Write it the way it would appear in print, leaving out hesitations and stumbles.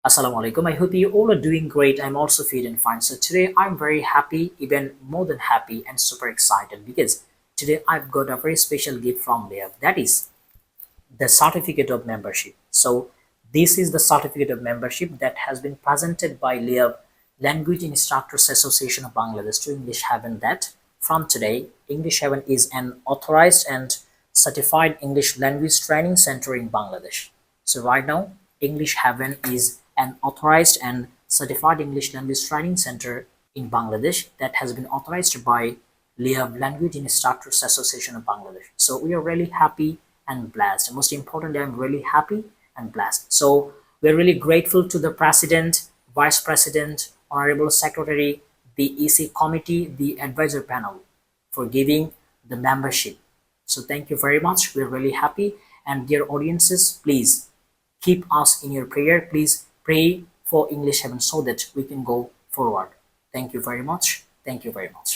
Assalamu alaikum. I hope you all are doing great. I'm also fit and fine. So today I'm very happy, even more than happy and super excited because today I've got a very special gift from LIAB. That is the certificate of membership. So this is the certificate of membership that has been presented by LIAB Language Instructors Association of Bangladesh to English Haven that from today English Haven is an authorized and certified English language training center in Bangladesh. So right now English Haven is an authorized and certified English language training center in Bangladesh that has been authorized by LIAB Language Instructors Association of Bangladesh. So we are really happy and blessed. Most importantly, I'm really happy and blessed. So we're really grateful to the President, Vice President, Honorable Secretary, the EC Committee, the Advisor Panel for giving the membership. So thank you very much. We're really happy. And dear audiences, please keep us in your prayer. Please pray for English Heaven so that we can go forward. Thank you very much. Thank you very much.